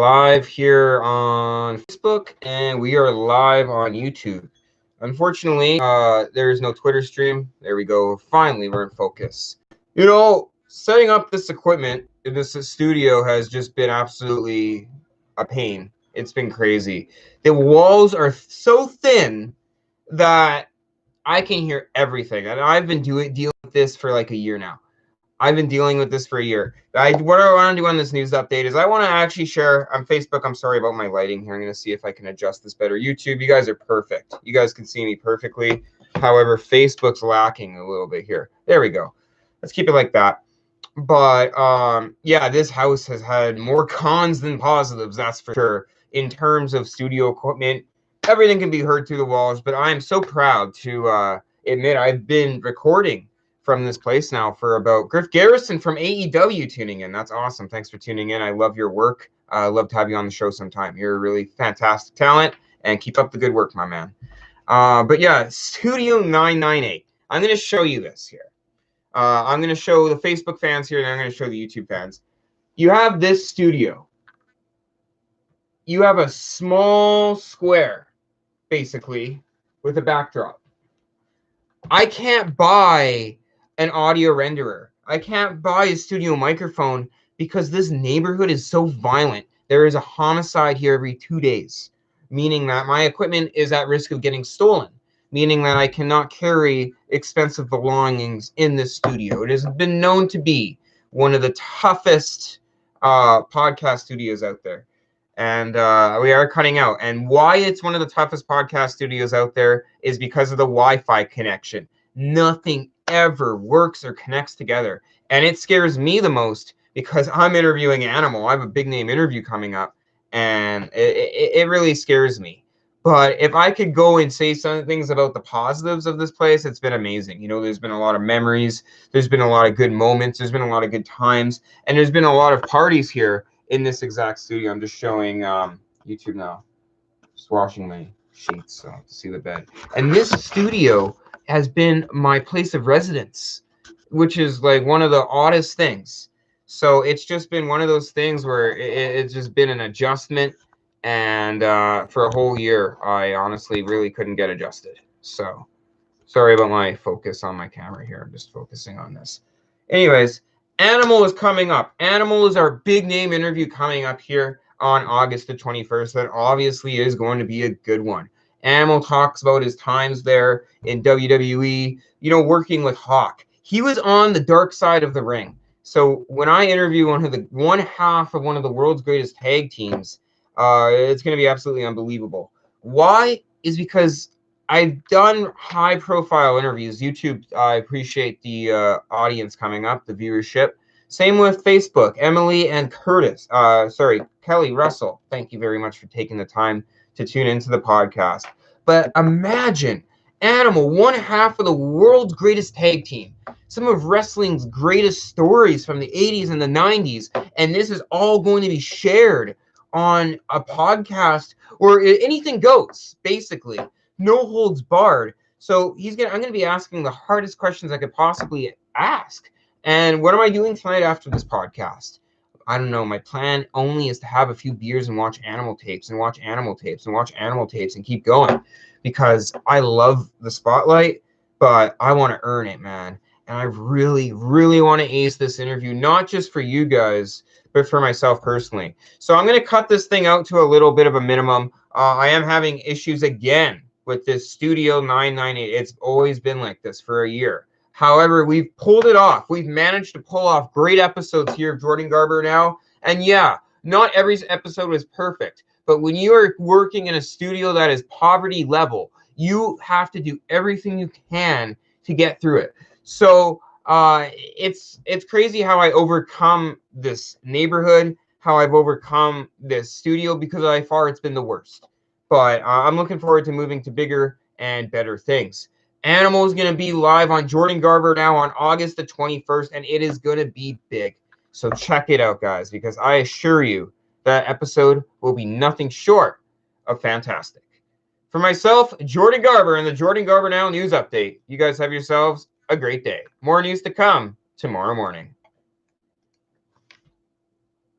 live here on Facebook, and we are live on YouTube. Unfortunately, there is no Twitter stream. There we go. Finally, we're in focus. You know, setting up this equipment in this studio has just been absolutely a pain. It's been crazy. The walls are so thin that I can hear everything, and I've been dealing with this for like a year now. I've been dealing with this for a year. What I want to do on this news update is I want to actually share on Facebook. I'm sorry about my lighting here. I'm going to see if I can adjust this better. YouTube, you guys are perfect. You guys can see me perfectly. However, Facebook's lacking a little bit here. There we go. Let's keep it like that. But yeah, this house has had more cons than positives, that's for sure. In terms of studio equipment, everything can be heard through the walls. But I am so proud to admit I've been recording from this place now for about Griff Garrison from AEW tuning in. That's awesome. Thanks for tuning in. I love your work. I'd love to have you on the show sometime. You're a really fantastic talent, and keep up the good work, my man. But yeah, Studio 998. I'm going to show you this here. I'm going to show the Facebook fans here, and I'm going to show the YouTube fans. You have this studio. You have a small square, basically, with a backdrop. I can't buy an audio renderer. I can't buy a studio microphone because this neighborhood is so violent. There is a homicide here every 2 days, meaning that my equipment is at risk of getting stolen, meaning that I cannot carry expensive belongings in this studio. It has been known to be one of the toughest podcast studios out there. And we are cutting out. And why it's one of the toughest podcast studios out there is because of the Wi-Fi connection. Nothing ever works or connects together. And it scares me the most because I'm interviewing Animal. I have a big name interview coming up, and it really scares me. But if I could go and say some things about the positives of this place, it's been amazing. You know, there's been a lot of memories. There's been a lot of good moments. There's been a lot of good times. And there's been a lot of parties here in this exact studio. I'm just showing YouTube now. Just washing my sheets so I can see the bed. And this studio has been my place of residence, which is like one of the oddest things. So it's just been one of those things where it's just been an adjustment. And for a whole year, I honestly really couldn't get adjusted. So sorry about my focus on my camera here. I'm just focusing on this. Anyways, Animal is coming up. Animal is our big name interview coming up here on August the 21st. That obviously is going to be a good one. Animal talks about his times there in WWE, you know, working with Hawk. He was on the dark side of the ring. So when I interview one half of one of the world's greatest tag teams, it's going to be absolutely unbelievable. Why? Is because I've done high-profile interviews. YouTube, I appreciate the audience coming up, the viewership. Same with Facebook. Emily and Kelly Russell. Thank you very much for taking the time to tune into the podcast. But imagine Animal, one half of the world's greatest tag team, some of wrestling's greatest stories from the 80s and the 90s, and this is all going to be shared on a podcast where anything goes, basically. No holds barred. So I'm going to be asking the hardest questions I could possibly ask. And what am I doing tonight after this podcast? I don't know. My plan only is to have a few beers and watch Animal tapes and watch Animal tapes and watch Animal tapes and keep going, because I love the spotlight, but I want to earn it, man. And I really, really want to ace this interview, not just for you guys, but for myself personally. So I'm going to cut this thing out to a little bit of a minimum. I am having issues again with this Studio 998. It's always been like this for a year. However, we've pulled it off. We've managed to pull off great episodes here of Jordan Garber now. And yeah, not every episode is perfect. But when you are working in a studio that is poverty level, you have to do everything you can to get through it. So it's crazy how I overcome this neighborhood, how I've overcome this studio, because by far it's been the worst. But I'm looking forward to moving to bigger and better things. Animal is going to be live on Jordan Garber now on August the 21st, and it is going to be big. So check it out, guys, because I assure you that episode will be nothing short of fantastic. For myself, Jordan Garber, and the Jordan Garber Now News Update, you guys have yourselves a great day. More news to come tomorrow morning.